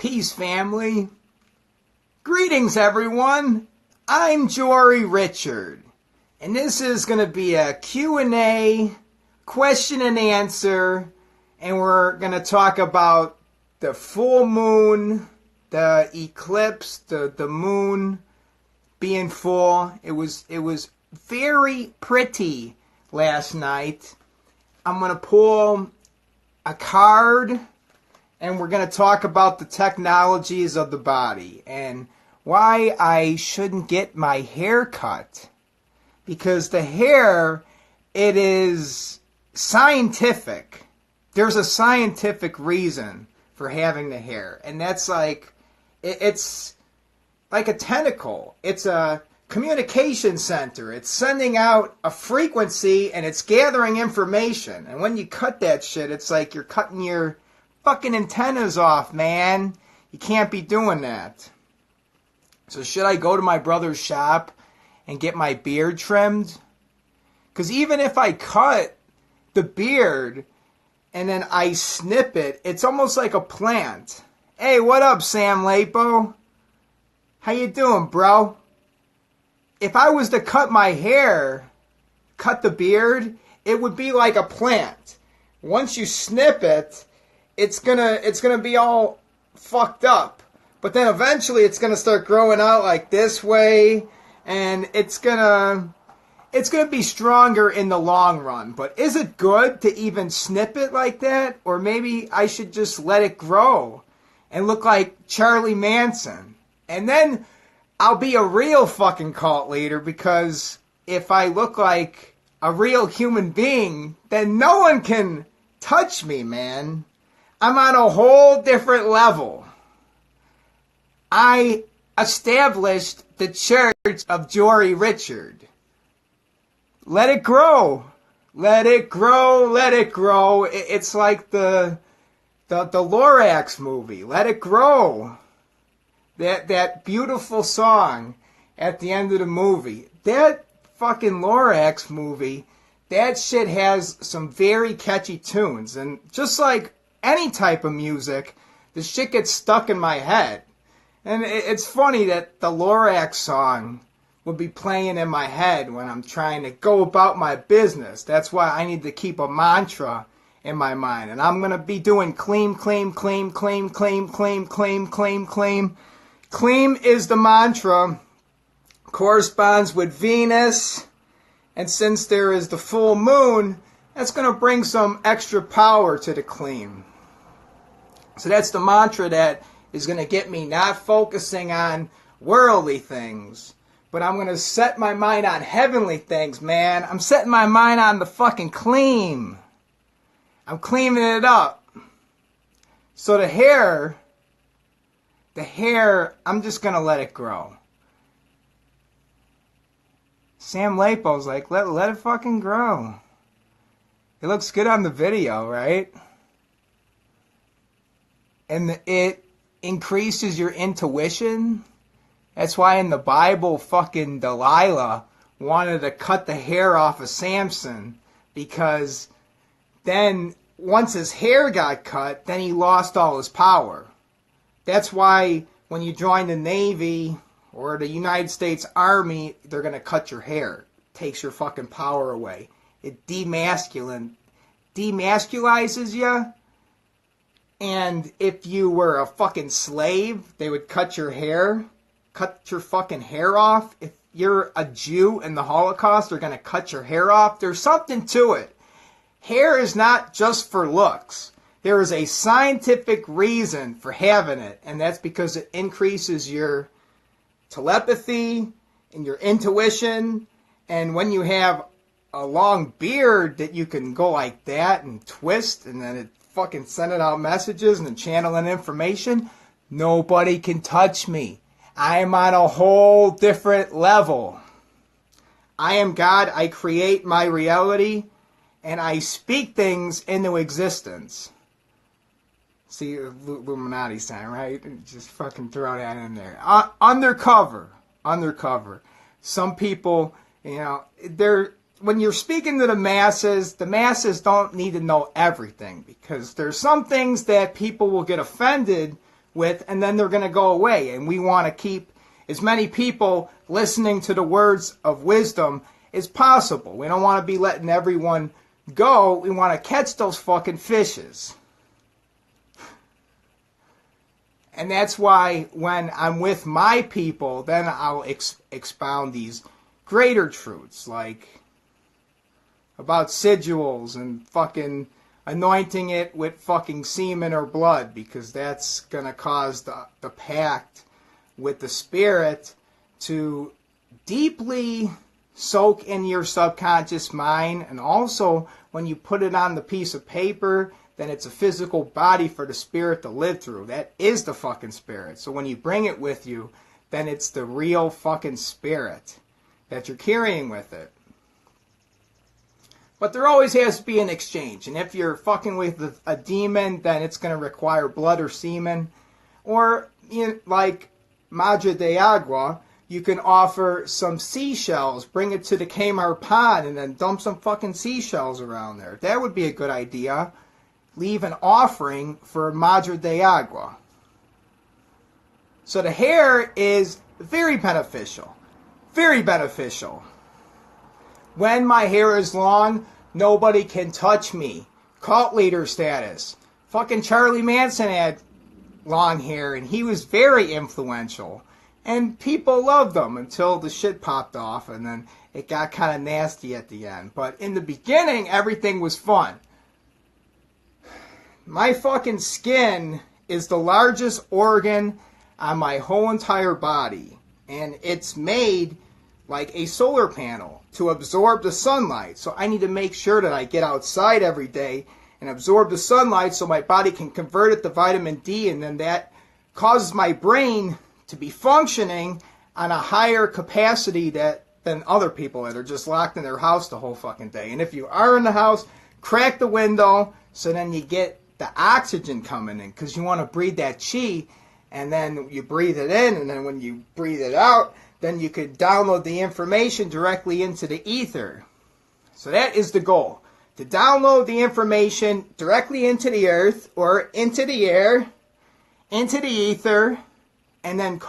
Peace, family. Greetings, everyone. I'm Jori Richard, and this is going to be a Q&A, question and answer, and we're going to talk about the full moon, the eclipse, the moon being full. It was very pretty last night. I'm going to pull a card, and we're going to talk about the technologies of the body and why I shouldn't get my hair cut. Because the hair, it is scientific. There's a scientific reason for having the hair. And that's like, it's like a tentacle. It's a communication center. It's sending out a frequency and it's gathering information. And when you cut that shit, it's like you're cutting your fucking antennas off, man. You can't be doing that. So should I go to my brother's shop and get my beard trimmed? Because even if I cut the beard and then I snip it, it's almost like a plant. Hey, what up, Sam Lapo? How you doing, bro? If I was to cut my hair, cut the beard, it would be like a plant. Once you snip it, it's gonna be all fucked up. But then eventually it's going to start growing out like this way, and it's going to be stronger in the long run. But is it good to even snip it like that? Or maybe I should just let it grow and look like Charlie Manson. And then I'll be a real fucking cult leader, because if I look like a real human being, then no one can touch me, man. I'm on a whole different level. I established the Church of Jori Richard. Let it grow. Let it grow. Let it grow. It's like the Lorax movie. Let it grow. That beautiful song at the end of the movie. That fucking Lorax movie, that shit has some very catchy tunes. And just like any type of music, the shit gets stuck in my head. And it's funny that the Lorax song will be playing in my head when I'm trying to go about my business. That's why I need to keep a mantra in my mind. And I'm going to be doing claim, claim, claim, claim, claim, claim, claim, claim, claim. Claim is the mantra. Corresponds with Venus. And since there is the full moon, that's going to bring some extra power to the claim. So that's the mantra that is going to get me not focusing on worldly things, but I'm going to set my mind on heavenly things, man. I'm setting my mind on the fucking claim. I'm cleaning it up. So the hair, I'm just going to let it grow. Sam Lapo's like, let it fucking grow. It looks good on the video, right? And it increases your intuition. That's why in the Bible, fucking Delilah wanted to cut the hair off of Samson, because then once his hair got cut, then he lost all his power. That's why when you join the Navy or the United States Army, they're going to cut your hair. It takes your fucking power away. It demasculizes you. And if you were a fucking slave, they would cut your fucking hair off. If you're a Jew in the Holocaust, they're going to cut your hair off. There's something to it. Hair is not just for looks. There is a scientific reason for having it, and that's because it increases your telepathy and your intuition. And when you have a long beard that you can go like that and twist, and then it fucking sending out messages and channeling information, nobody can touch me. I am on a whole different level. I am God. I create my reality, and I speak things into existence. See, Illuminati's time, right? Just fucking throw that in there. Undercover. Some people, when you're speaking to the masses don't need to know everything, because there's some things that people will get offended with, and then they're going to go away. And we want to keep as many people listening to the words of wisdom as possible. We don't want to be letting everyone go. We want to catch those fucking fishes. And that's why when I'm with my people, then I'll expound these greater truths, like about sigils and fucking anointing it with fucking semen or blood, because that's going to cause the pact with the spirit to deeply soak in your subconscious mind. And also, when you put it on the piece of paper, then it's a physical body for the spirit to live through. That is the fucking spirit. So when you bring it with you, then it's the real fucking spirit that you're carrying with it. But there always has to be an exchange. And if you're fucking with a demon, then it's going to require blood or semen. Or, like Madre de Agua, you can offer some seashells, bring it to the Kmart pond, and then dump some fucking seashells around there. That would be a good idea. Leave an offering for Madre de Agua. So the hair is very beneficial. Very beneficial. When my hair is long, nobody can touch me. Cult leader status. Fucking Charlie Manson had long hair, and he was very influential. And people loved him until the shit popped off, and then it got kind of nasty at the end. But in the beginning, everything was fun. My fucking skin is the largest organ on my whole entire body. And it's made like a solar panel to absorb the sunlight. So I need to make sure that I get outside every day and absorb the sunlight so my body can convert it to vitamin D. And then that causes my brain to be functioning on a higher capacity than other people that are just locked in their house the whole fucking day. And if you are in the house, crack the window so then you get the oxygen coming in, because you want to breathe that chi, and then you breathe it in, and then when you breathe it out, then you could download the information directly into the ether. So that is the goal, to download the information directly into the earth or into the air, into the ether, and then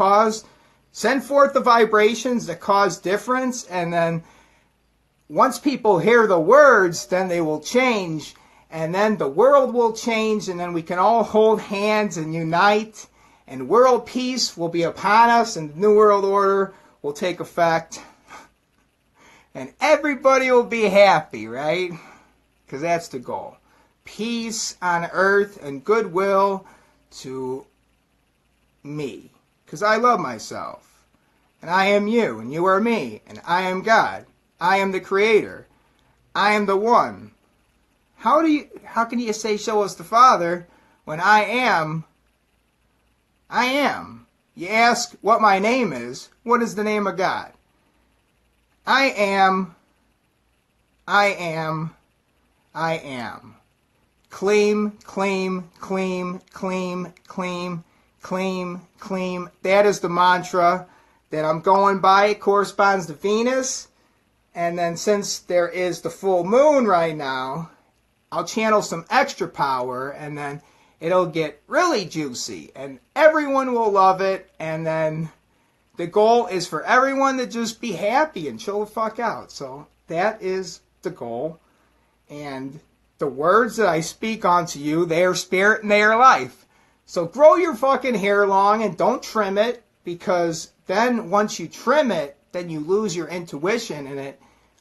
send forth the vibrations that cause difference. And then once people hear the words, then they will change. And then the world will change, and then we can all hold hands and unite, and world peace will be upon us, and the New World Order will take effect. And everybody will be happy, right? Because that's the goal. Peace on earth and goodwill to me. Because I love myself. And I am you, and you are me, and I am God. I am the Creator. I am the One. How can you say, show us the Father, when I am? I am. You ask what my name is. What is the name of God? I am. I am. I am. Claim, claim, claim, claim, claim, claim, claim. That is the mantra that I'm going by. It corresponds to Venus. And then since there is the full moon right now, I'll channel some extra power, and then it'll get really juicy, and everyone will love it. And then the goal is for everyone to just be happy and chill the fuck out. So that is the goal. And the words that I speak onto you, they are spirit and they are life. So grow your fucking hair long and don't trim it, because then once you trim it, then you lose your intuition and it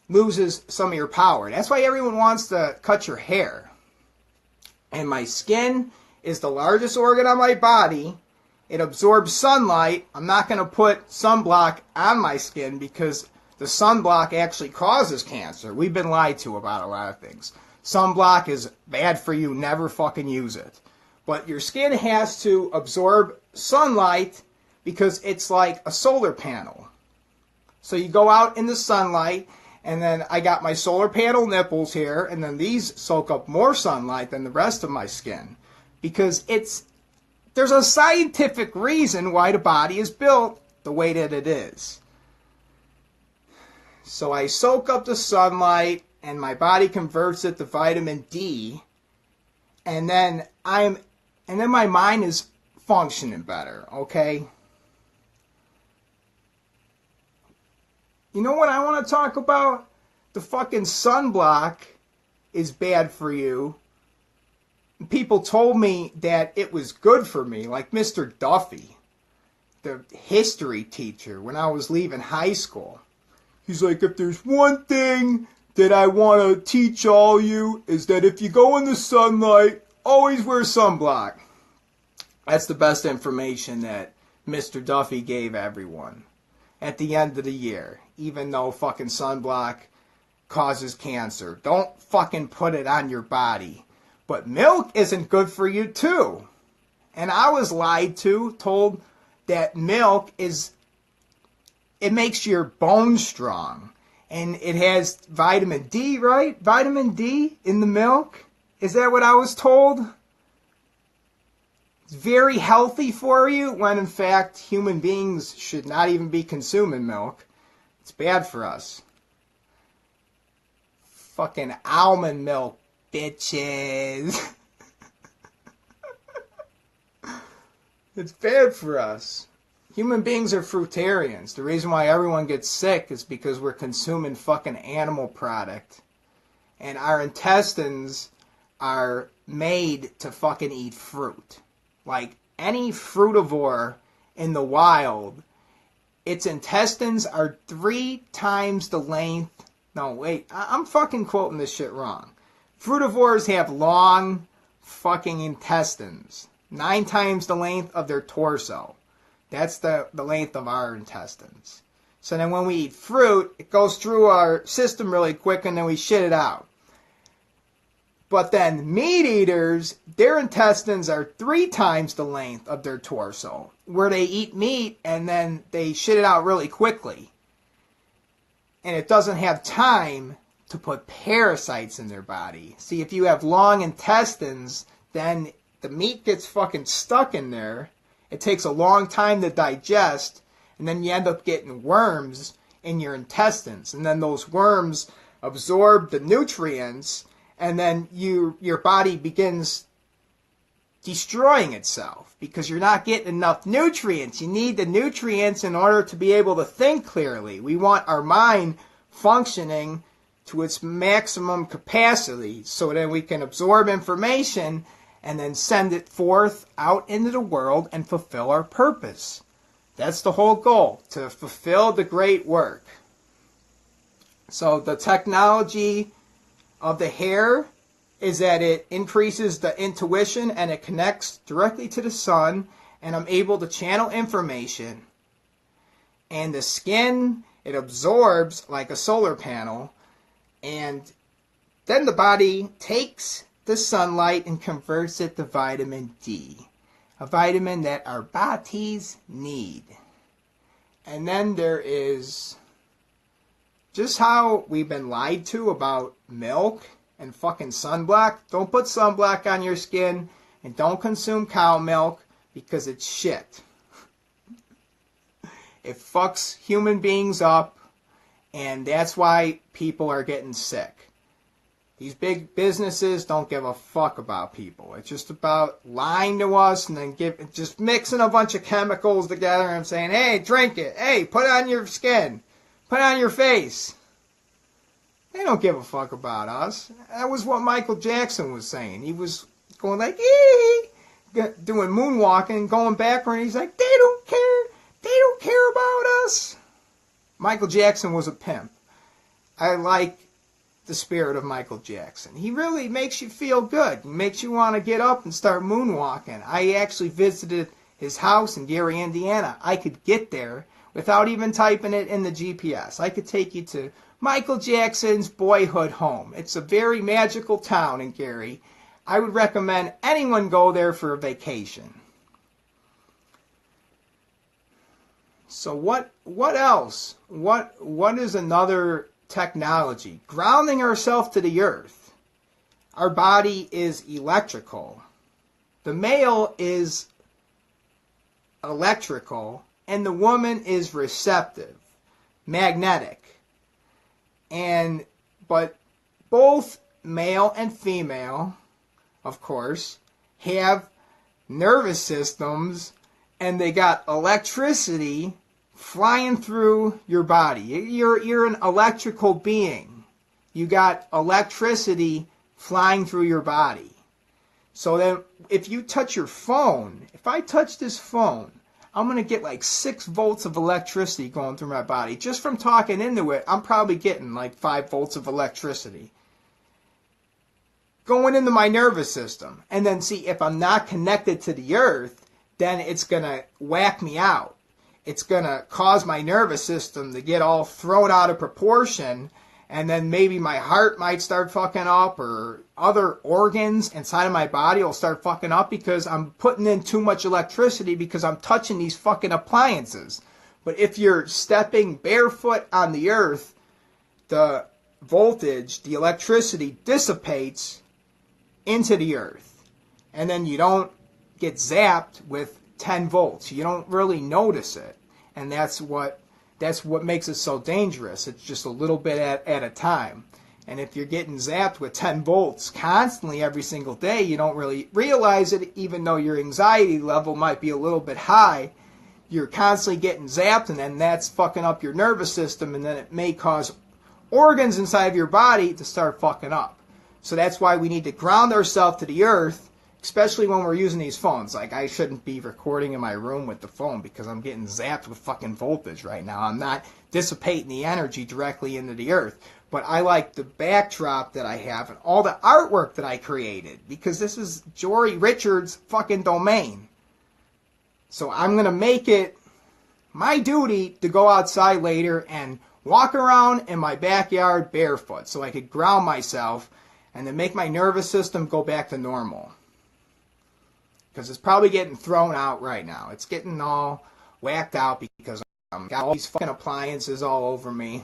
loses some of your power. That's why everyone wants to cut your hair. And my skin is the largest organ on my body. It absorbs sunlight. I'm not going to put sunblock on my skin because the sunblock actually causes cancer. We've been lied to about a lot of things. Sunblock is bad for you. Never fucking use it. But your skin has to absorb sunlight because it's like a solar panel. So you go out in the sunlight, and then I got my solar panel nipples here, and then these soak up more sunlight than the rest of my skin. Because there's a scientific reason why the body is built the way that it is. So I soak up the sunlight, and my body converts it to vitamin D, and then my mind is functioning better, okay? You know what I want to talk about? The fucking sunblock is bad for you. People told me that it was good for me, like Mr. Duffy, the history teacher, when I was leaving high school. He's like, if there's one thing that I want to teach all you, is that if you go in the sunlight, always wear sunblock. That's the best information that Mr. Duffy gave everyone at the end of the year, even though fucking sunblock causes cancer. Don't fucking put it on your body. But milk isn't good for you too. And I was lied to, told that milk it makes your bones strong. And it has vitamin D, right? Vitamin D in the milk? Is that what I was told? It's very healthy for you, when in fact human beings should not even be consuming milk. It's bad for us. Fucking almond milk, bitches. It's bad for us. Human beings are fruitarians. The reason why everyone gets sick is because we're consuming fucking animal product. And our intestines are made to fucking eat fruit. Like any fruitivore in the wild, its intestines are 3 times the length. No, wait, I'm fucking quoting this shit wrong. Frutivores have long fucking intestines. 9 times the length of their torso. That's the length of our intestines. So then when we eat fruit, it goes through our system really quick and then we shit it out. But then meat eaters, their intestines are 3 times the length of their torso, where they eat meat and then they shit it out really quickly. And it doesn't have time to put parasites in their body. See, if you have long intestines, then the meat gets fucking stuck in there. It takes a long time to digest, and then you end up getting worms in your intestines. And then those worms absorb the nutrients, and then your body begins destroying itself because you're not getting enough nutrients. You need the nutrients in order to be able to think clearly. We want our mind functioning to its maximum capacity so that we can absorb information and then send it forth out into the world and fulfill our purpose. That's the whole goal, to fulfill the great work. So the technology of the hair is that it increases the intuition and it connects directly to the sun, and I'm able to channel information. And the skin, it absorbs like a solar panel, and then the body takes the sunlight and converts it to vitamin D, a vitamin that our bodies need. And then there is just how we've been lied to about milk and fucking sunblock. Don't put sunblock on your skin, and don't consume cow milk because it's shit. It fucks human beings up, and that's why people are getting sick. These big businesses don't give a fuck about people. It's just about lying to us and then just mixing a bunch of chemicals together and saying, hey, drink it. Hey, put it on your skin. Put it on your face. They don't give a fuck about us. That was what Michael Jackson was saying. He was going like, doing moonwalking, going backward, and he's like, they don't care. They don't care about us. Michael Jackson was a pimp. I like the spirit of Michael Jackson. He really makes you feel good. He makes you want to get up and start moonwalking. I actually visited his house in Gary, Indiana. I could get there without even typing it in the GPS. I could take you to Michael Jackson's boyhood home. It's a very magical town in Gary. I would recommend anyone go there for a vacation. So what else? What is another technology? Grounding ourselves to the earth. Our body is electrical. The male is electrical, and the woman is receptive, magnetic. But both male and female, of course, have nervous systems, and they got electricity flying through your body. You're an electrical being. You got electricity flying through your body. So then if you touch your phone, if I touch this phone, I'm going to get like 6 volts of electricity going through my body. Just from talking into it, I'm probably getting like 5 volts of electricity going into my nervous system. And then see, if I'm not connected to the earth, then it's going to whack me out. It's going to cause my nervous system to get all thrown out of proportion, and then maybe my heart might start fucking up, or other organs inside of my body will start fucking up because I'm putting in too much electricity because I'm touching these fucking appliances. But if you're stepping barefoot on the earth, the voltage, the electricity dissipates into the earth, and then you don't get zapped with 10 volts. You don't really notice it, and that's what makes it so dangerous. It's just a little bit at a time. And if you're getting zapped with 10 volts constantly every single day, you don't really realize it, even though your anxiety level might be a little bit high. You're constantly getting zapped, and then that's fucking up your nervous system, and then it may cause organs inside of your body to start fucking up. So that's why we need to ground ourselves to the earth, especially when we're using these phones. Like, I shouldn't be recording in my room with the phone because I'm getting zapped with fucking voltage right now. I'm not dissipating the energy directly into the earth. But I like the backdrop that I have and all the artwork that I created, because this is Jori Richard's fucking domain. So I'm going to make it my duty to go outside later and walk around in my backyard barefoot so I could ground myself and then make my nervous system go back to normal. Because it's probably getting thrown out right now. It's getting all whacked out because I've got all these fucking appliances all over me.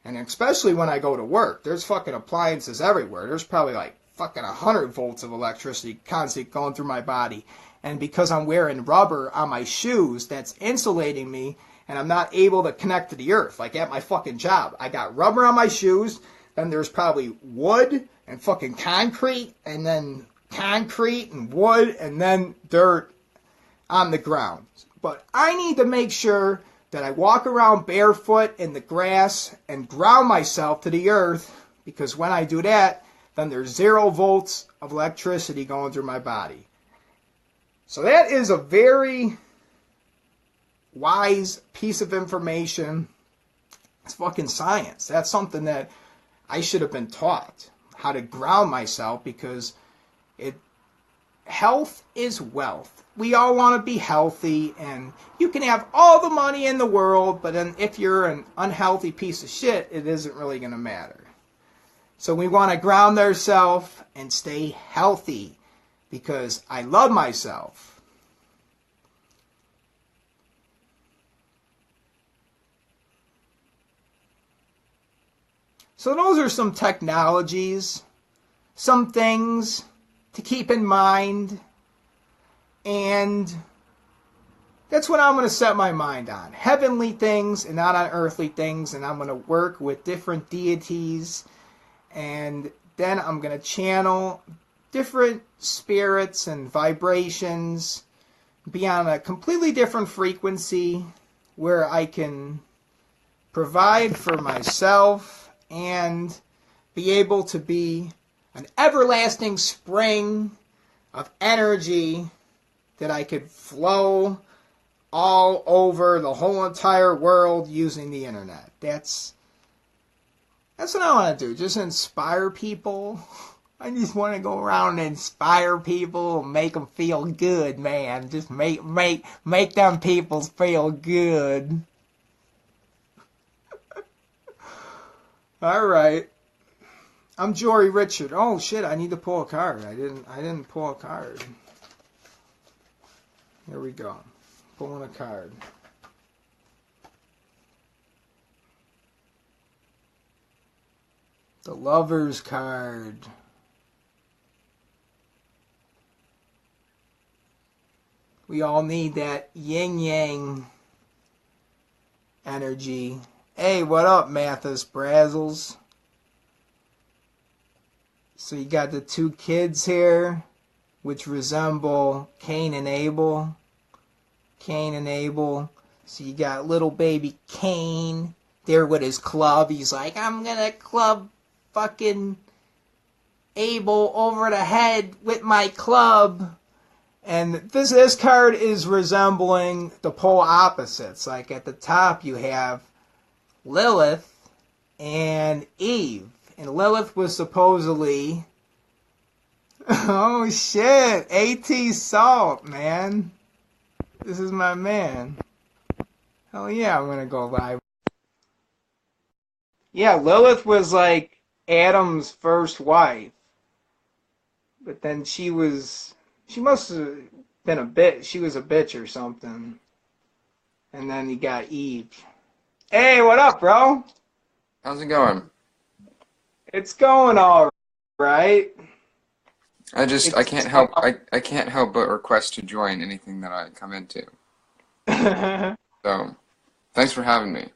And especially when I go to work, there's fucking appliances everywhere. There's probably like fucking 100 volts of electricity constantly going through my body. And because I'm wearing rubber on my shoes, that's insulating me, and I'm not able to connect to the earth. Like at my fucking job, I got rubber on my shoes, then there's probably wood and fucking concrete, and then concrete and wood, and then dirt on the ground. But I need to make sure that I walk around barefoot in the grass and ground myself to the earth, because when I do that, then there's 0 volts of electricity going through my body. So that is a very wise piece of information. It's fucking science. That's something that I should have been taught, how to ground myself, because health is wealth. We all want to be healthy, and you can have all the money in the world, but then if you're an unhealthy piece of shit, it isn't really going to matter. So we want to ground ourselves and stay healthy, because I love myself. So those are some technologies, some things to keep in mind, and that's what I'm going to set my mind on. Heavenly things and not on earthly things, and I'm going to work with different deities, and then I'm going to channel different spirits and vibrations, be on a completely different frequency where I can provide for myself and be able to be an everlasting spring of energy that I could flow all over the whole entire world using the internet. That's what I want to do. Just inspire people. I just want to go around and inspire people and make them feel good, man. Just make them people feel good. All right. I'm Jori Richard. Oh shit, I need to pull a card. I didn't pull a card. Here we go. Pulling a card. The Lover's card. We all need that yin-yang energy. Hey, what up, Mathis Brazzles? So you got the 2 kids here. which resemble Cain and Abel. Cain and Abel. So you got little baby Cain there with his club. He's like, I'm gonna club fucking Abel over the head with my club. And this card is resembling the polar opposites. Like at the top you have Lilith and Eve. And Lilith was supposedly... Oh shit, atsalt, man. This is my man. Hell yeah, I'm gonna go live. Yeah, Lilith was like Adam's first wife. But then she must have been a bitch. She was a bitch or something. And then he got Eve. Hey, what up, bro? How's it going? It's going all right. I can't help but request to join anything that I come into. So, thanks for having me.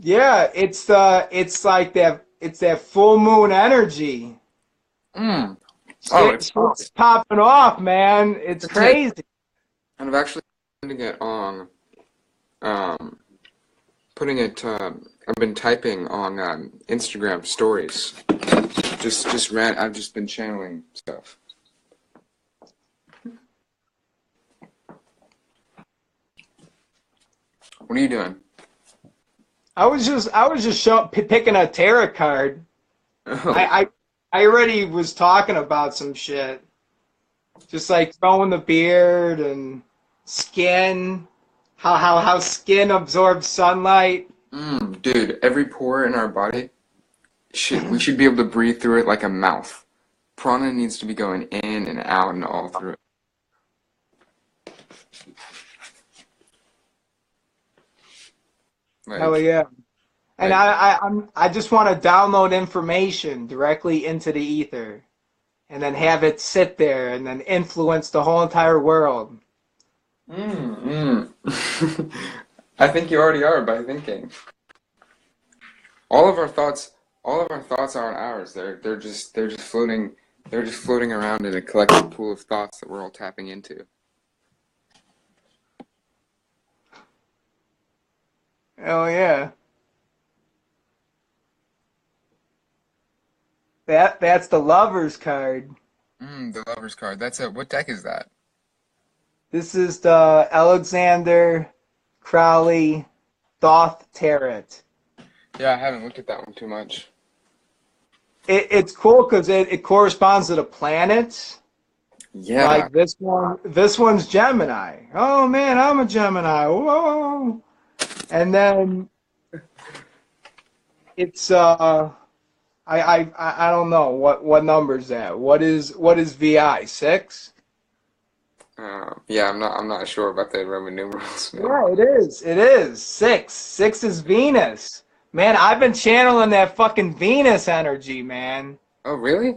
Yeah, it's like that full moon energy. Mm. Oh, It's popping off, man. It's crazy. And I've actually been putting it on, I've been typing on Instagram stories. I've just been channeling stuff. What are you doing? I was just picking a tarot card. Oh. I already was talking about some shit. Just like throwing the beard and skin, how skin absorbs sunlight. Dude, every pore in our body, we should be able to breathe through it like a mouth. Prana needs to be going in and out and all through it. Like, Hell yeah. And I just want to download information directly into the ether and then have it sit there and then influence the whole entire world. I think you already are by thinking. All of our thoughts aren't ours. They're just floating around in a collective pool of thoughts that we're all tapping into. Hell yeah. That's the Lover's card. The Lover's card. What deck is that? This is the Alexander Crowley Thoth Tarot. Yeah, I haven't looked at that one too much. It's cool because it corresponds to the planets. Yeah. Like this one's Gemini. Oh man, I'm a Gemini. Whoa. And then it's I don't know what number is that. What is VI 6? Yeah, I'm not sure about the Roman numerals. Man. Yeah, it is 6. 6 is Venus. Man, I've been channeling that fucking Venus energy, man. Oh really?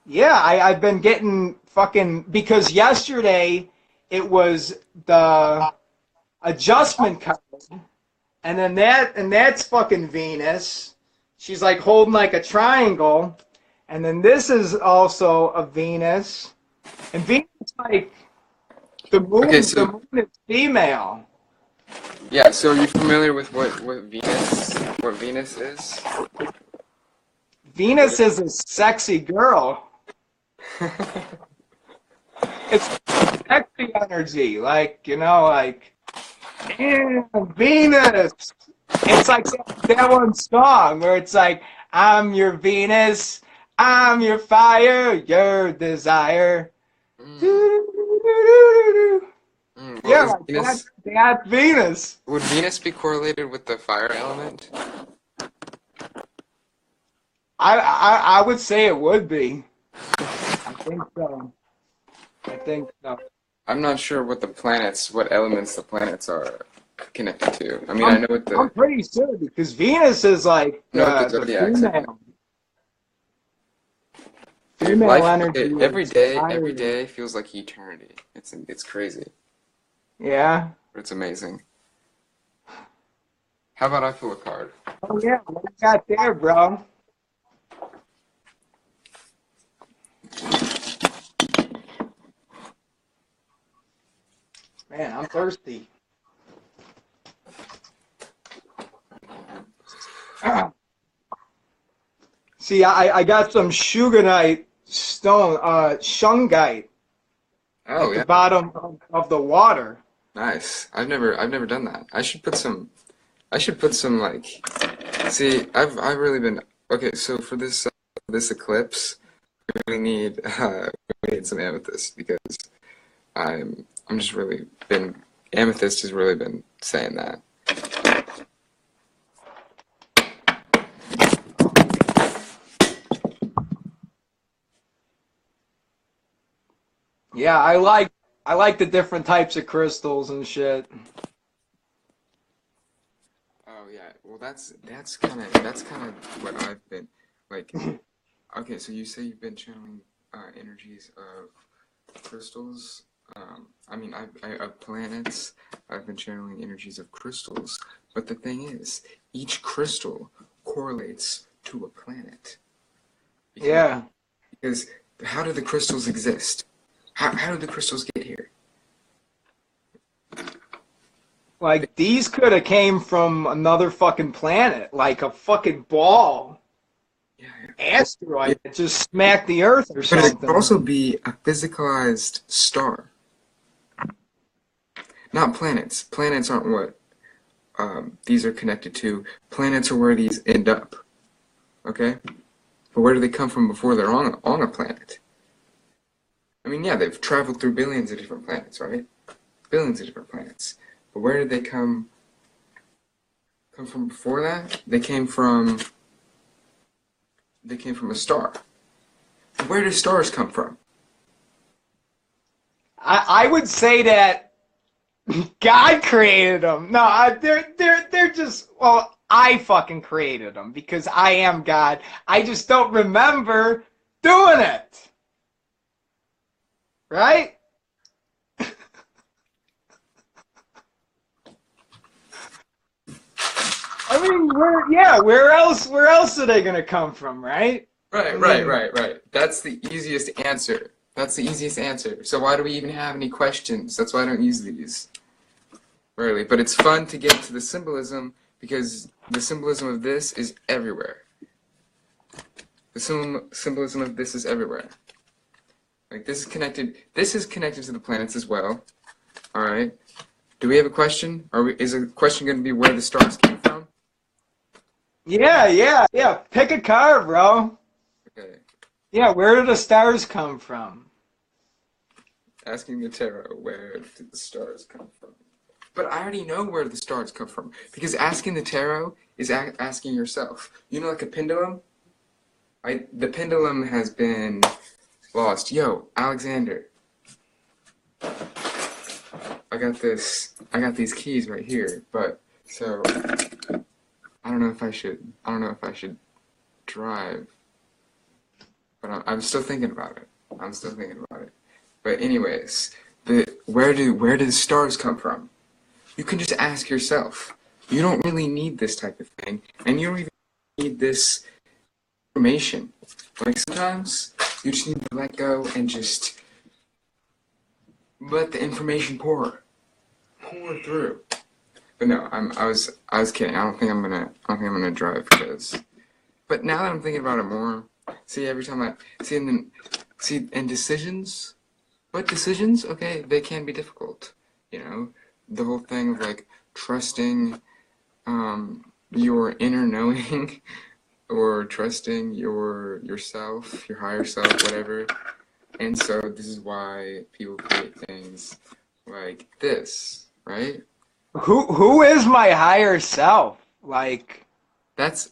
Yeah, I've been getting fucking, because yesterday it was the adjustment card, and then that's fucking Venus. She's like holding like a triangle, and then this is also a Venus, and Venus like the moon. Okay, the moon is female. Yeah. So are you familiar with what Venus is? Venus is a sexy girl. It's sexy energy, like like damn, Venus. It's like that one song where it's like, I'm your Venus, I'm your fire, your desire. Yeah, like that's Venus. Would Venus be correlated with the fire element? I would say it would be. I think so. I'm not sure what elements the planets are connected to. I mean, I know what the... I'm pretty sure, because Venus is like the zodiacs. Female energy. Every day feels like eternity. It's crazy. Yeah. But it's amazing. How about I pull a card? Oh yeah, what you got there, bro? Man, I'm thirsty. See, I got some sugarite stone, shungite Oh at the yeah, bottom of the water. nice. I've never done that. I should put some like. See, I've really been okay. So for this eclipse, we need we need some amethyst because I'm just really been amethyst has really been saying that. Yeah, I like the different types of crystals and shit. Oh yeah, well that's kind of what I've been like. Okay, so you say you've been channeling energies of crystals. Of planets. I've been channeling energies of crystals. But the thing is, each crystal correlates to a planet. Because, Yeah. because how do the crystals exist? How do the crystals get here? Like these could have came from another fucking planet, like a fucking ball Yeah, yeah. asteroid that just smacked the Earth or But it could something. also be a physicalized star, not planets. Planets aren't what these are connected to. Planets are where these end up. Okay, but where do they come from before they're on a planet? I mean, yeah, they've traveled through billions of different planets, right? Billions of different planets. But where did they come from before that? They came from a star. Where do stars come from? I would say that God created them. No, they're just well, I fucking created them because I am God. I just don't remember doing it. Right? I mean, where else are they gonna come from, right? I mean, Right. That's the easiest answer. That's the easiest answer. So why do we even have any questions? That's why I don't use these. Really. But it's fun to get to the symbolism because the symbolism of this is everywhere. The symbolism of this is everywhere. Like this is connected to the planets as well. Alright. Do we have a question? Is a question going to be where the stars came from? yeah. Pick a car, bro. Okay. Yeah, where do the stars come from? Asking the tarot, where did the stars come from? But I already know where the stars come from because asking the tarot is asking yourself. You know, like a pendulum. The pendulum has been lost. Yo, Alexander, I got this. I got these keys right here. But so I don't know if I should. I don't know if I should drive. But I'm still thinking about it. I'm still thinking about it. But anyways, where do the stars come from? You can just ask yourself. You don't really need this type of thing, and you don't even need this information. Like sometimes you just need to let go and just let the information pour through. But no, I was kidding. I don't think I'm gonna drive because. But now that I'm thinking about it more, see every time I see and then see and decisions, but decisions, okay, they can be difficult. You know, the whole thing of like trusting your inner knowing or trusting yourself, your higher self, whatever. And so this is why people create things like this, right? Who is my higher self? Like That's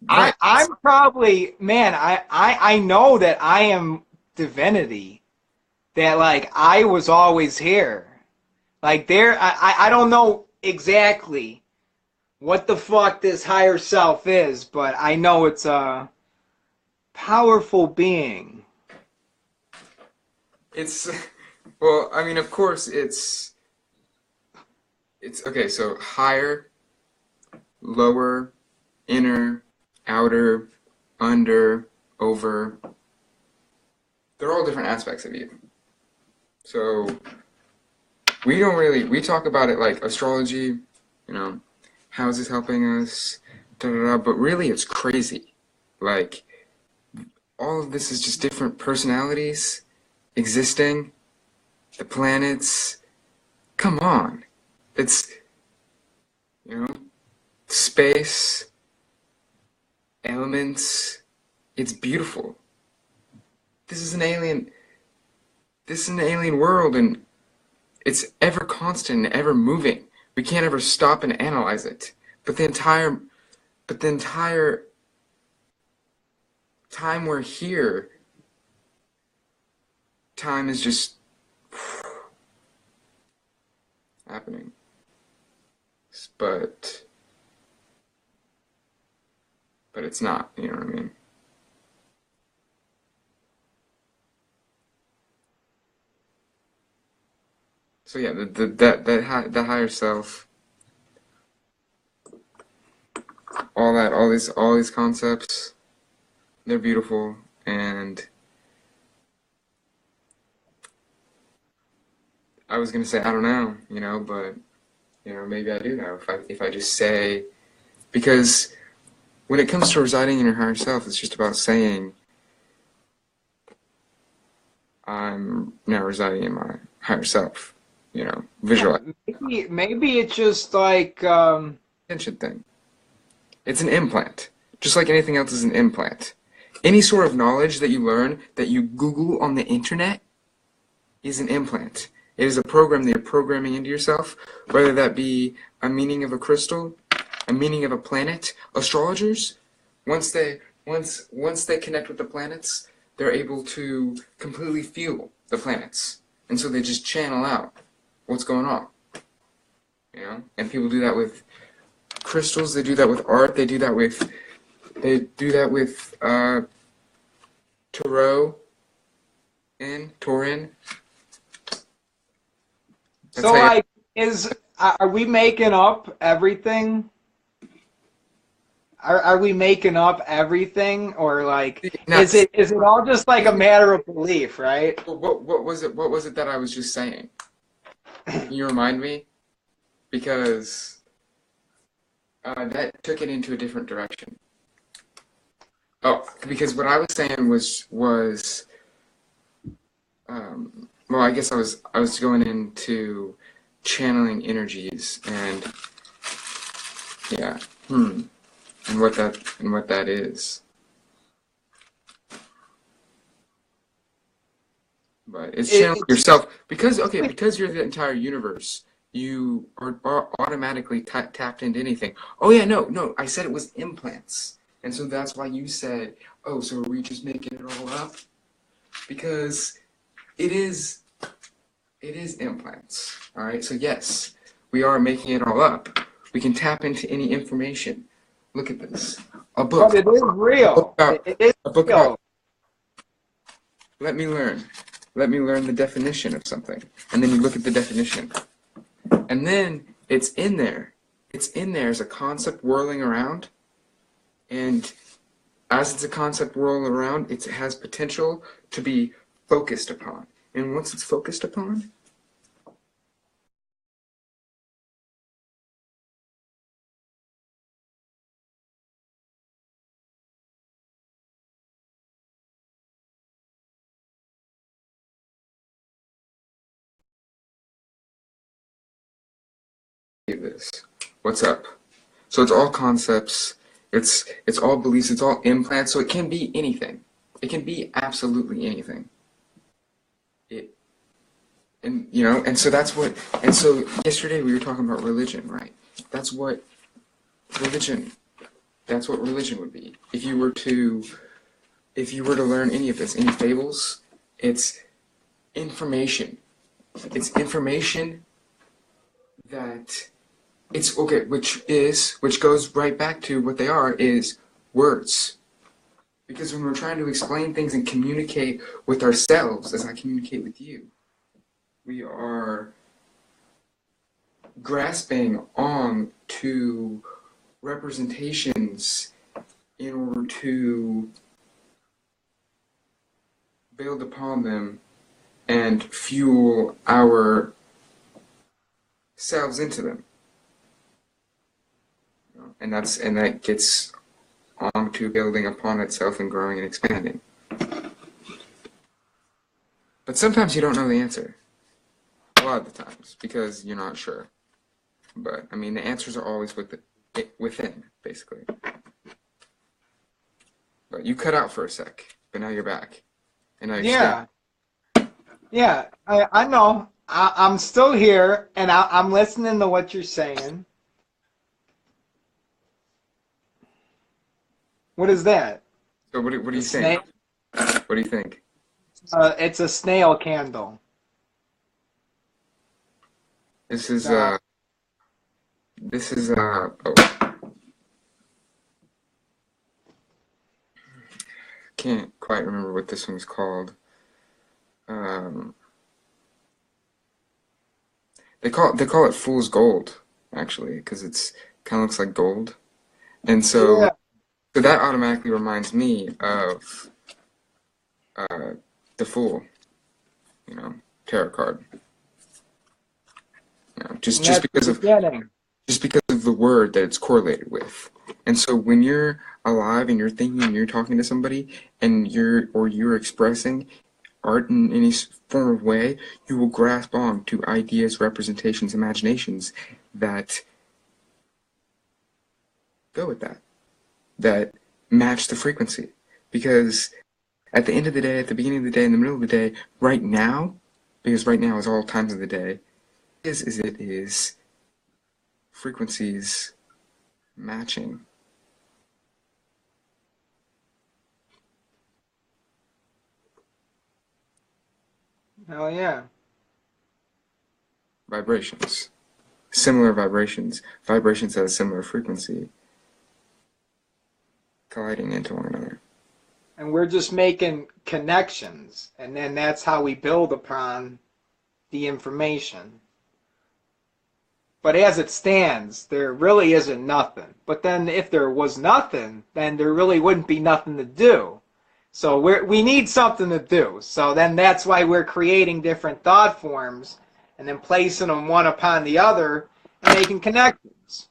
right. I'm probably man, I know that I am divinity. That like I was always here. Like there I don't know exactly what the fuck this higher self is, but I know it's a powerful being. It's well, I mean, of course, it's okay. So higher, lower, inner, outer, under, over. They're all different aspects of you. So we talk about it like astrology, you know, how is this helping us, da da da, but really it's crazy. Like, all of this is just different personalities existing, the planets. Come on. It's, you know, space, elements. It's beautiful. This is an alien, this is an alien world, and it's ever constant and ever moving. We can't ever stop and analyze it. But the entire time we're here, time is just happening. But but it's not, you know what I mean? So yeah, the higher self, all these concepts, they're beautiful, and I was gonna say I don't know, you know, but maybe I do know if I just say, because when it comes to residing in your higher self, it's just about saying I'm now residing in my higher self, Yeah, visualize maybe it's just like attention thing. It's an implant. Just like anything else is an implant. Any sort of knowledge that you learn, that you Google on the internet, is an implant. It is a program that you're programming into yourself, whether that be a meaning of a crystal, a meaning of a planet. Astrologers, once they connect with the planets, they're able to completely feel the planets. And so they just channel out what's going on. And people do that with crystals, they do that with art, they do that with tarot in Torin. That's so how you like is are we making up everything? Are we making up everything, or like nuts. is it all just like a matter of belief, right? What was it that I was just saying? Can you remind me? Because that took it into a different direction. Oh, because what I was saying was well, I guess I was going into channeling energies and yeah, and what that is. But it's channeling It's yourself because okay, because you're the entire universe. You are automatically tapped into anything. Oh yeah, no, I said it was implants, and so that's why you said, oh, so are we just making it all up? Because it is it is implants. All right, so yes, we are making it all up. We can tap into any information. Look at this, a but book, it is a book real. about It is a book about. real. Let me learn. Let me learn the definition of something, and then you look at the definition. And then it's in there. It's in there as a concept whirling around. And as it's a concept whirling around, it has potential to be focused upon. And once it's focused upon, this. What's up? So it's all concepts. It's all beliefs. It's all implants. So it can be anything. It can be absolutely anything. It and so that's what. And so yesterday we were talking about religion, right? That's what religion. That's what religion would be. If you were to learn any of this, any fables, it's information. It's information that it's okay, which goes right back to what they are is words. Because when we're trying to explain things and communicate with ourselves, as I communicate with you, we are grasping on to representations in order to build upon them and fuel our themselves into them. And that gets on to building upon itself and growing and expanding. But sometimes you don't know the answer. A lot of the times, because you're not sure. But, I mean, the answers are always within, basically. But you cut out for a sec, but now you're back. And now you're Yeah. Yeah, I know. I'm still here, and I'm listening to what you're saying. What is that? So what do you Snail? think? What do you think? It's a snail candle. This is, Uh, can't quite remember what this one's called. Um, they call it fool's gold, actually, because it's kind of looks like gold. And yeah. so that automatically reminds me of the Fool, tarot card. Just And that's because the of beginning. the word that it's correlated with. And so when you're alive and you're thinking and you're talking to somebody and you're expressing art in any form of way, you will grasp on to ideas, representations, imaginations that go with that match the frequency. Because at the end of the day, at the beginning of the day, in the middle of the day, right now, because right now is all times of the day, it is frequencies matching. Oh yeah. Vibrations. Similar vibrations. Vibrations at a similar frequency colliding into one another. And we're just making connections, and then that's how we build upon the information. But as it stands, there really isn't nothing. But then if there was nothing, then there really wouldn't be nothing to do. So we need something to do. So then that's why we're creating different thought forms and then placing them one upon the other and making connections.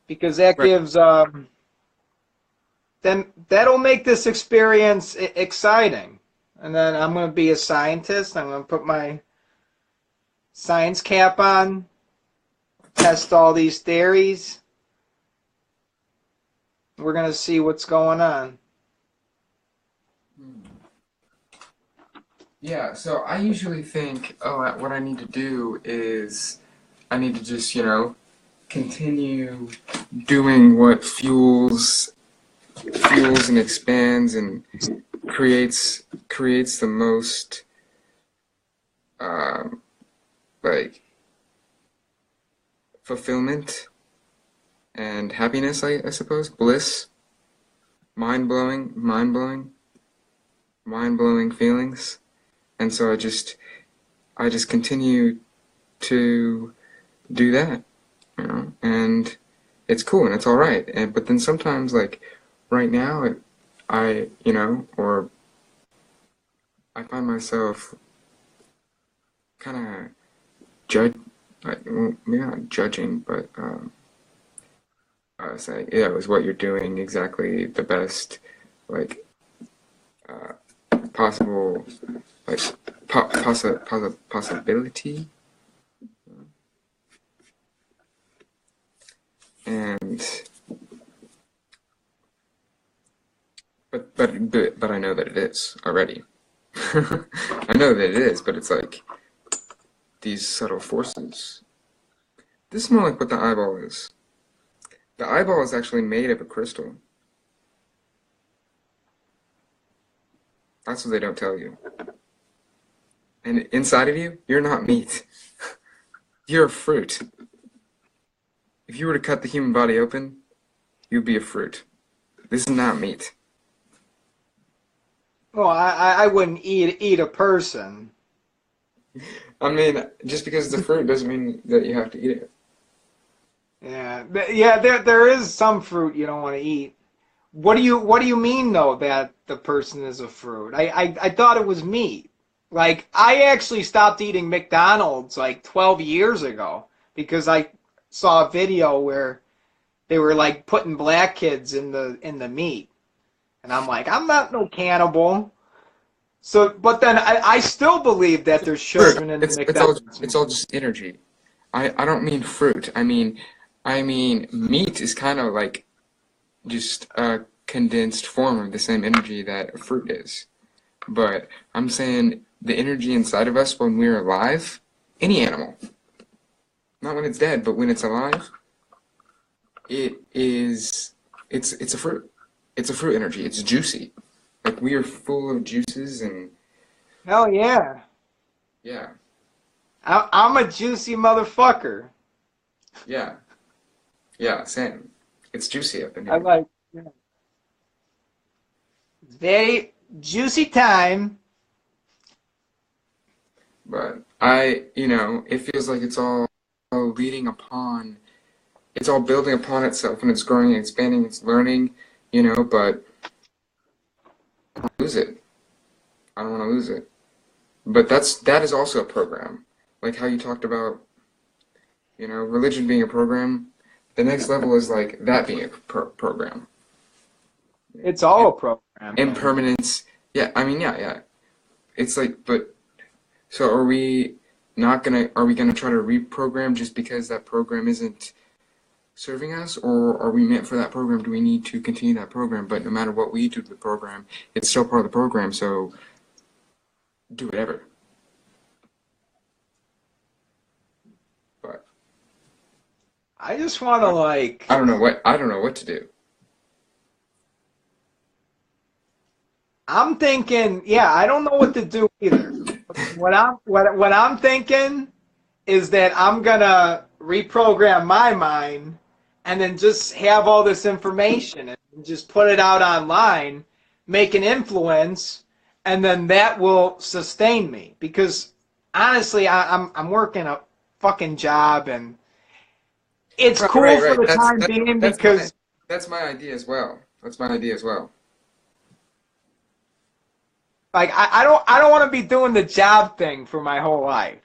Because that Right. gives, then that'll make this experience exciting. And then I'm going to be a scientist. I'm going to put my science cap on, test all these theories. We're going to see what's going on. Yeah, so I usually think, what I need to do is I need to just, continue doing what fuels and expands and creates the most like fulfillment and happiness, I suppose, bliss, mind-blowing feelings. And so I just continue to do that, and it's cool and it's all right. But then sometimes, like right now, I find myself kind of maybe not judging, but saying, yeah, is what you're doing exactly the best, like possible, like possibility, and but I know that it is already. I know that it is, but it's like these subtle forces. This is more like what the eyeball is. The eyeball is actually made of a crystal. That's what they don't tell you. And inside of you, you're not meat. You're a fruit. If you were to cut the human body open, you'd be a fruit. This is not meat. Well, I wouldn't eat a person. I mean, just because it's a fruit doesn't mean that you have to eat it. Yeah, there is some fruit you don't want to eat. What do you mean though that the person is a fruit? I thought it was meat. Like I actually stopped eating McDonald's like 12 years ago because I saw a video where they were like putting black kids in the meat, and I'm like, I'm not no cannibal. So, but then I still believe that there's Fruit. children in the It's McDonald's. all just energy. I don't mean fruit. I mean meat is kind of like just a condensed form of the same energy that fruit is. But I'm saying the energy inside of us when we're alive, any animal, not when it's dead, but when it's alive, it is it's a fruit. It's a fruit energy. It's juicy. Like we are full of juices and Hell yeah. yeah, I'm a juicy motherfucker. yeah, yeah, same. It's juicy up in I here. like, yeah. Very juicy time. But it feels like it's all leading upon, it's all building upon itself and it's growing, expanding, it's learning, but I don't want to lose it. I don't want to lose it. But that is also a program. Like how you talked about, religion being a program. The next level is like that being a program. It's all a program, man. Impermanence. Yeah, I mean, yeah. It's like, but so are we gonna try to reprogram just because that program isn't serving us, or are we meant for that program? Do we need to continue that program? But no matter what we do to the program, it's still part of the program, so do whatever. But I just want to like. I don't know what to do. I'm thinking, yeah, I don't know what to do either. What I'm thinking is that I'm gonna reprogram my mind and then just have all this information and just put it out online, make an influence, and then that will sustain me. Because honestly, I'm working a fucking job and it's Right, cool right, for right. the time being because That's my idea as well. That's my idea as well. like I don't want to be doing the job thing for my whole life,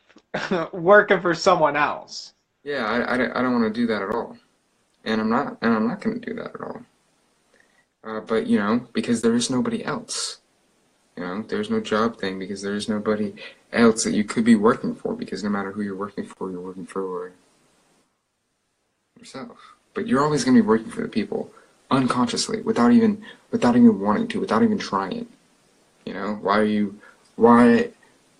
working for someone else. Yeah, I don't want to do that at all, and I'm not going to do that at all. But because there is nobody else. There's no job thing because there is nobody else that you could be working for. Because no matter who you're working for yourself. But you're always going to be working for the people unconsciously, without even wanting to, without even trying. Why are you why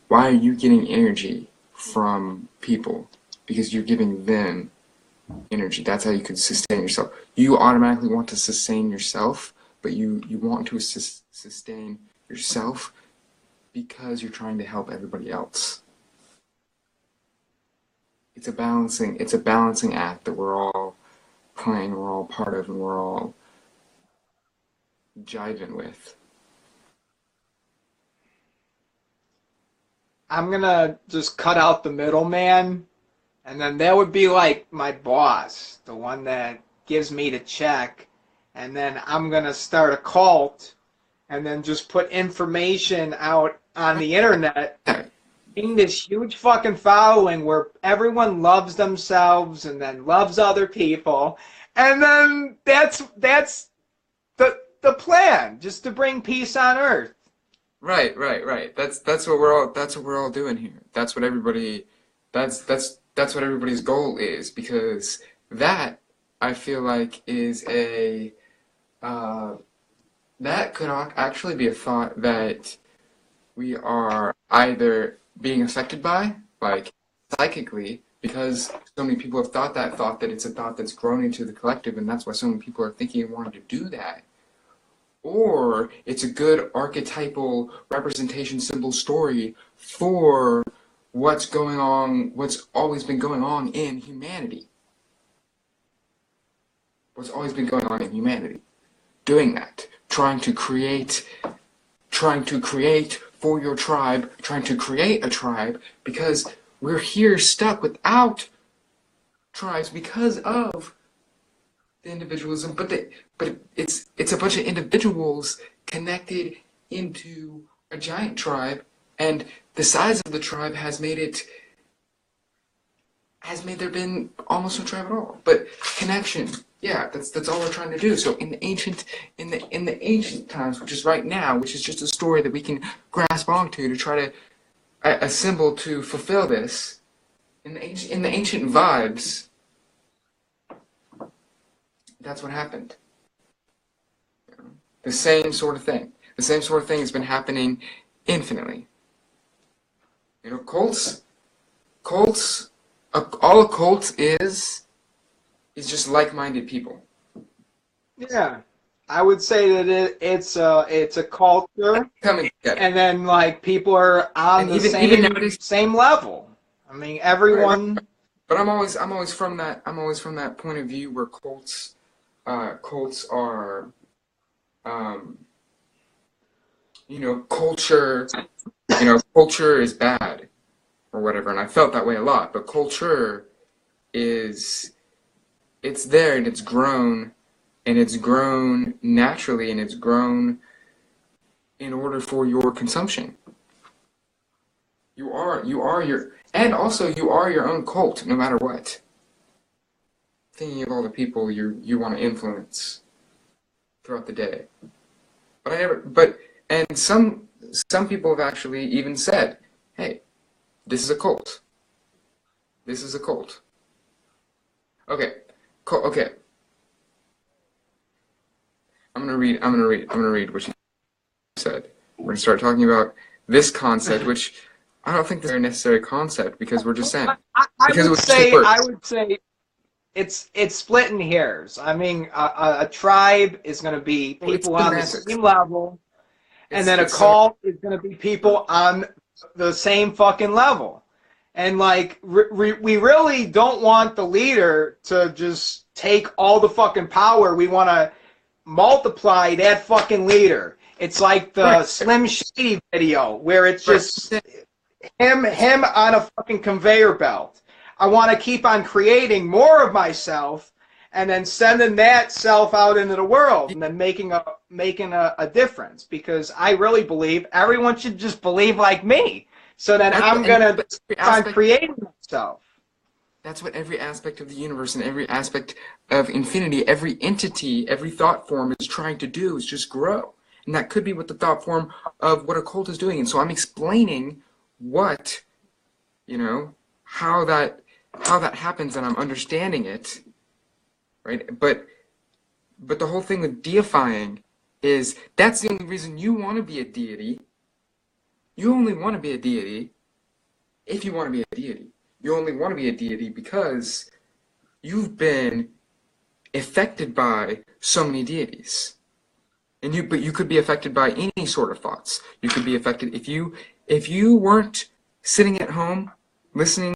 why are you getting energy from people? Because you're giving them energy. That's how you can sustain yourself. You automatically want to sustain yourself, but you want to sustain yourself because you're trying to help everybody else. It's a balancing act that we're all playing, we're all part of, and we're all jiving with. I'm gonna just cut out the middleman, and then that would be like my boss, the one that gives me the check, and then I'm gonna start a cult, and then just put information out on the internet, getting this huge fucking following where everyone loves themselves and then loves other people, and then that's the plan, just to bring peace on earth. Right. That's what we're all doing here. That's what everybody's goal is, because that I feel like is that could actually be a thought that we are either being affected by, like psychically, because so many people have thought that it's a thought that's grown into the collective, and that's why so many people are thinking and wanting to do that. Or it's a good archetypal representation symbol story for what's going on, what's always been going on in humanity. What's always been going on in humanity. Doing that. Trying to create for your tribe, trying to create a tribe, because we're here stuck without tribes because of the individualism, but it's a bunch of individuals connected into a giant tribe, and the size of the tribe has has made there been almost no tribe at all. But connection, yeah, that's all we're trying to do. So in the ancient times, which is right now, which is just a story that we can grasp onto to try to a symbol to fulfill this. In the ancient vibes, that's what happened. The same sort of thing. The same sort of thing has been happening infinitely. You know, all a cult is just like-minded people. Yeah, I would say that it's a culture, Coming together. and then like people are on And the even nowadays, same level. I mean, right, everyone. but I'm always from that point of view where cults are, um, culture, culture is bad or whatever, and I felt that way a lot. But culture is, it's there and it's grown naturally, and it's grown in order for your consumption. And also you are your own cult, no matter what. Thinking of all the people you want to influence throughout the day. And some people have actually even said, hey, this is a cult. This is a cult. Okay. Okay. I'm gonna read what she said. We're gonna start talking about this concept, which I don't think this is a necessary concept, because we're just saying. Because it was just words. I would say it's splitting hairs. I mean, a tribe is going to be Well, it's people on the semantics. same level, and then a It's cult is going to be people on the same fucking level. And like, we really don't want the leader to just take all the fucking power. We want to multiply that fucking leader. It's like the right. Slim Shady video where it's just Right. him on a fucking conveyor belt. I want to keep on creating more of myself and then sending that self out into the world and then making a difference, because I really believe everyone should just believe like me. So then I'm going to keep on creating myself. That's what every aspect of the universe and every aspect of infinity, every entity, every thought form is trying to do, is just grow. And that could be what the thought form of what a cult is doing. And so I'm explaining what, how that happens, and I'm understanding it, right? But the whole thing with deifying is that's the only reason you want to be a deity. You only want to be a deity if you want to be a deity. You only want to be a deity because you've been affected by so many deities. But you could be affected by any sort of thoughts. You could be affected if you weren't sitting at home listening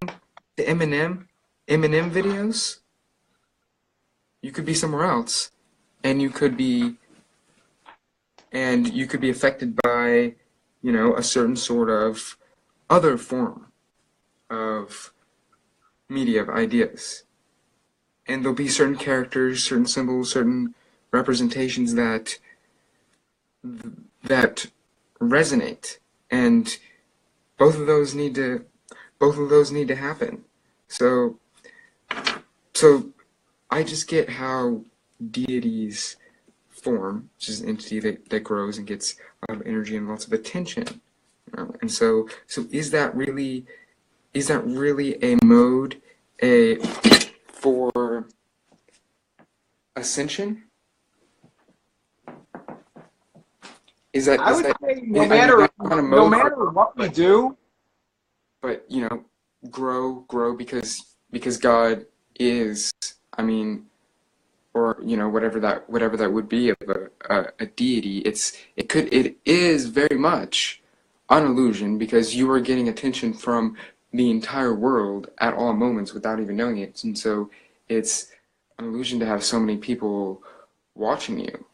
to Eminem videos. You could be somewhere else, and you could be affected by, a certain sort of other form of media, of ideas. And there'll be certain characters, certain symbols, certain representations that resonate, and both of those need to happen. So I just get how deities form, which is an entity that grows and gets a lot of energy and lots of attention. And so is that really a mode for ascension? I would say no matter what we do, but grow because God is, or whatever that would be of a deity. It is very much an illusion, because you are getting attention from the entire world at all moments without even knowing it, and so it's an illusion to have so many people watching you.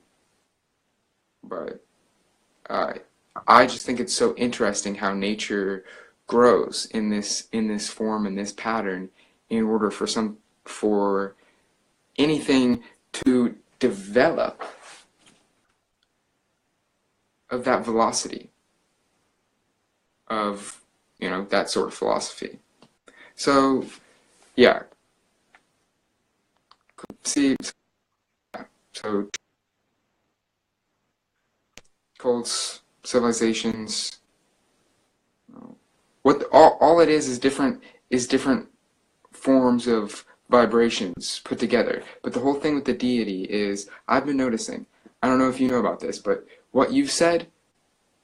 But I just think it's so interesting how nature grows in this form, in this pattern, in order for anything to develop of that velocity of that sort of philosophy. So Yeah. See, so cults, civilizations, what all it is different forms of vibrations put together. But the whole thing with the deity is, I've been noticing, I don't know if you know about this, but what you've said,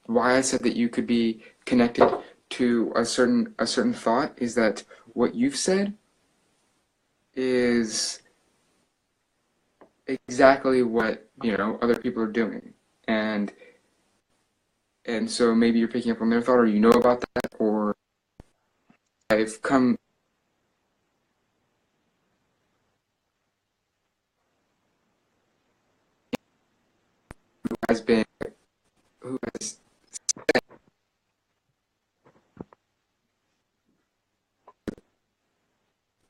why I said that you could be connected to a certain thought, is that what you've said is exactly what, other people are doing. And so maybe you're picking up on their thought, or you know about that, or I've come has been who has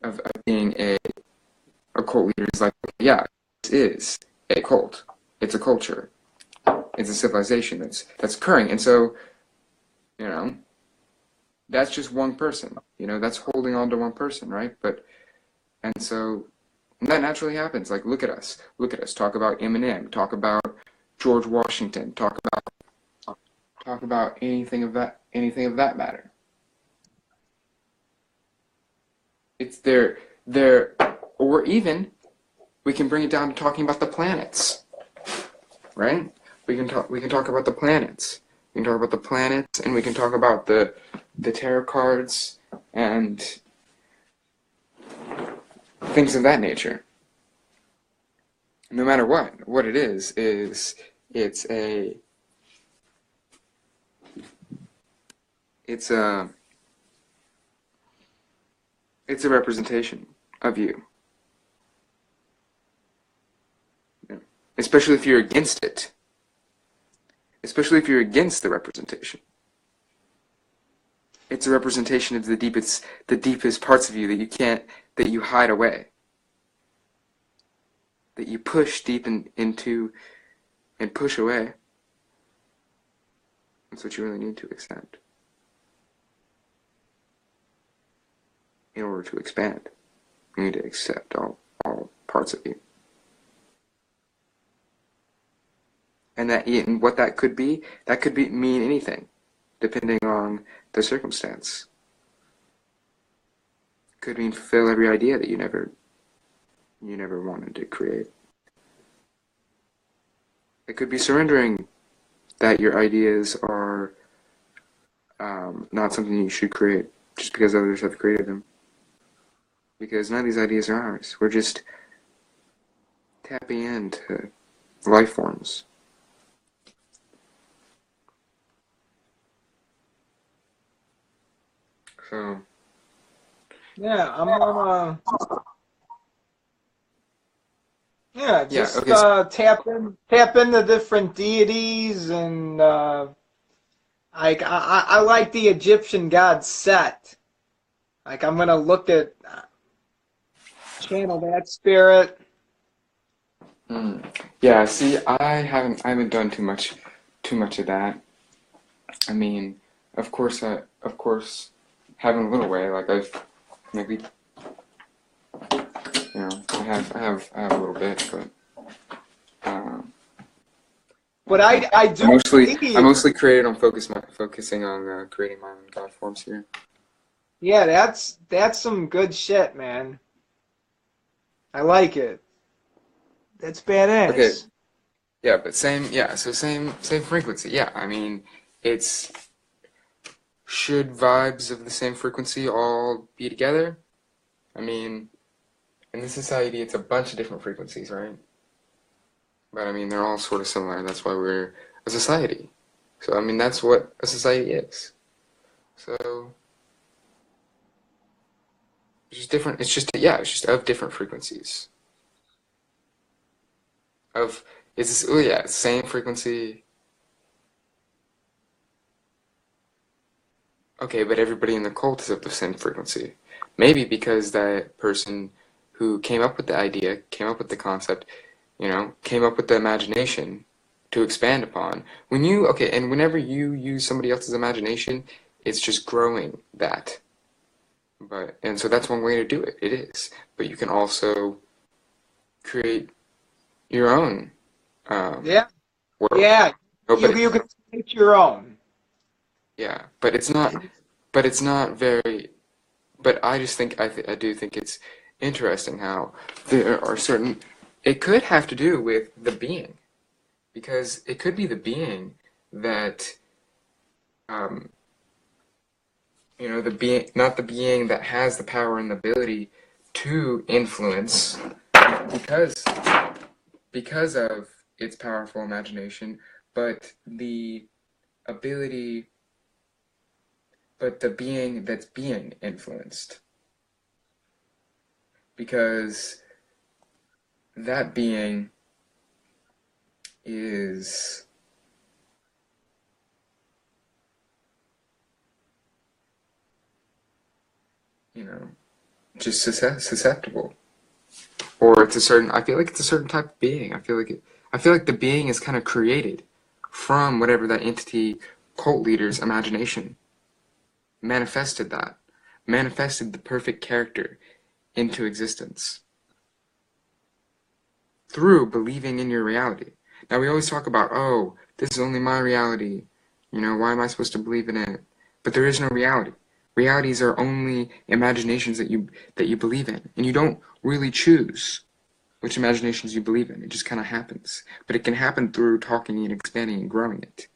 of being a cult leader is like, yeah, this is a cult. It's a culture. It's a civilization that's occurring. And so, you know, that's just one person. That's holding on to one person, right? And so that naturally happens. Like, look at us. Look at us. Talk about Eminem. Talk about George Washington. Talk about anything of that matter. It's there, or even we can bring it down to talking about the planets, right? We can talk about the planets. We can talk about the planets, and we can talk about the tarot cards and things of that nature. No matter what it is it's a it's a it's a representation of you. Especially if you're against it. Especially if you're against the representation. It's a representation of the deepest parts of you that you hide away. That you push deep into and push away. That's what you really need to accept in order to expand. You need to accept all parts of you. And what that could be mean anything, depending on the circumstance. It could mean fulfill every idea that you never wanted to create. It could be surrendering that your ideas are not something you should create just because others have created them. Because none of these ideas are ours. We're just tapping into life forms. So Yeah, I'm gonna yeah, yeah, just okay. So, tap into different deities and I like the Egyptian god Set. Like I'm gonna look at channel that spirit. yeah. See, I haven't done too much of that. I mean, of course, having a little way. Like I've maybe I have a little bit, but um, But I do I believe, mostly created on focusing on creating my own God forms here. yeah, that's some good shit, man. I like it. That's Okay, badass. yeah, but same frequency. Yeah, I mean, it's should vibes of the same frequency all be together? I mean, in this society, it's a bunch of different frequencies, right? But I mean, they're all sort of similar. That's why we're a society. So I mean, that's what a society is. So it's just different. It's just of different frequencies. Of oh yeah, same frequency. Okay, but everybody in the cult is of the same frequency. Maybe because that person who came up with the idea, came up with the concept, came up with the imagination to expand upon. And whenever you use somebody else's imagination, it's just growing that. And so that's one way to do it. It is. But you can also create your own Yeah. world. Yeah. No, but You can make your own. yeah, but it's not very. But I just think I do think it's interesting how there are certain. It could have to do with the being, because it could be the being that um, the being, not the being that has the power and the ability to influence, because of its powerful imagination, but the ability, but the being that's being influenced, because that being is, you know, just susceptible, or it's a certain. I feel like it's a certain type of being. I feel like the being is kind of created from whatever that entity, cult leader's imagination manifested that, manifested the perfect character into existence through believing in your reality. Now we always talk about, oh, this is only my reality. Why am I supposed to believe in it? But there is no reality. Realities are only imaginations that you believe in, and you don't really choose which imaginations you believe in. It just kind of happens. But it can happen through talking and expanding and growing it.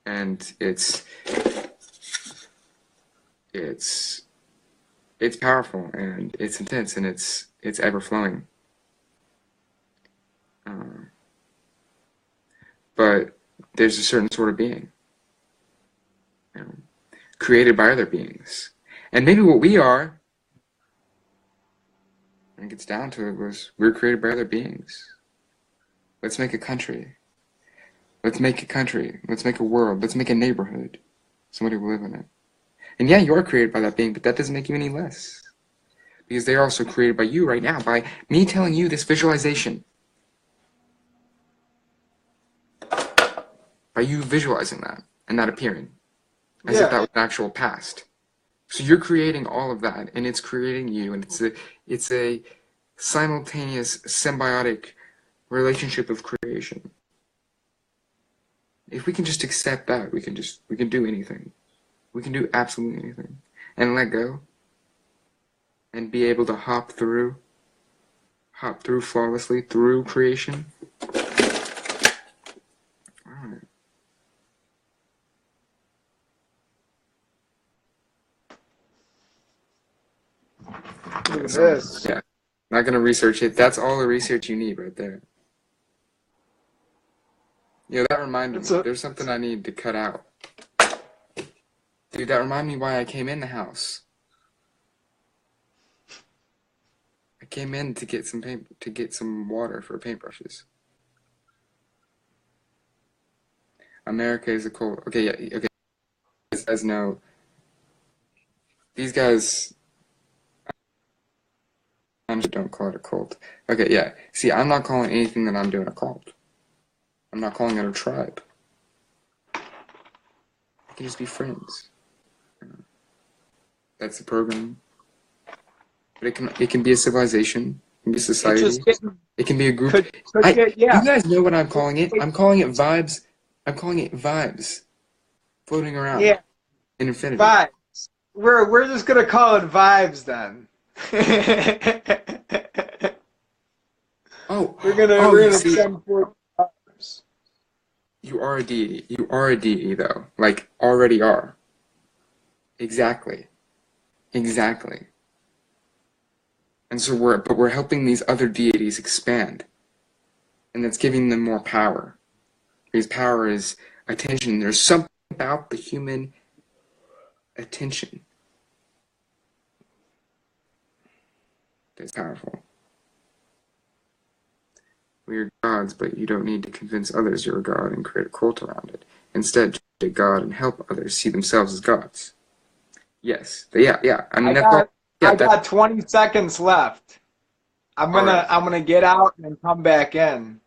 And it's powerful, and it's intense, and it's ever flowing. But there's a certain sort of being, you know, created by other beings, and maybe what we are, when it gets down to it, was we're created by other beings. Let's make a country. Let's make a country. Let's make a world. Let's make a neighborhood. Somebody will live in it. And yeah, you are created by that being, but that doesn't make you any less. Because they're also created by you right now, by me telling you this visualization. By you visualizing that, and that appearing. As if that was an actual past. So you're creating all of that, and it's creating you, and it's a simultaneous, symbiotic relationship of creation. If we can just accept that, we can do anything. We can do absolutely anything. And let go. And be able to hop through flawlessly through creation. Alright. Look at this. Yeah. Not gonna research it. That's all the research you need right there. That reminded me. There's something I need to cut out. Dude, that reminded me why I came in the house. I came in to get some water for paintbrushes. America is a cult. Okay, yeah, okay. These guys know. These guys don't call it a cult. Okay, yeah. See, I'm not calling anything that I'm doing a cult. I'm not calling it a tribe. It can just be friends. That's the program. But it can be a civilization. It can be a society. It can be a group. You guys know what I'm calling it. I'm calling it vibes. I'm calling it vibes. Floating around. Yeah. In infinity. Vibes. We're just gonna call it vibes then. We're gonna send forth vibes. You are a deity. You are a deity, though. Like, already are. Exactly. Exactly. And so we're helping these other deities expand. And that's giving them more power. Because power is attention. There's something about the human attention that's powerful. We are gods, but you don't need to convince others you're a god and create a cult around it. Instead, be a god and help others see themselves as gods. Yes. Yeah. I mean, I got 20 seconds left. I'm gonna get out and come back in.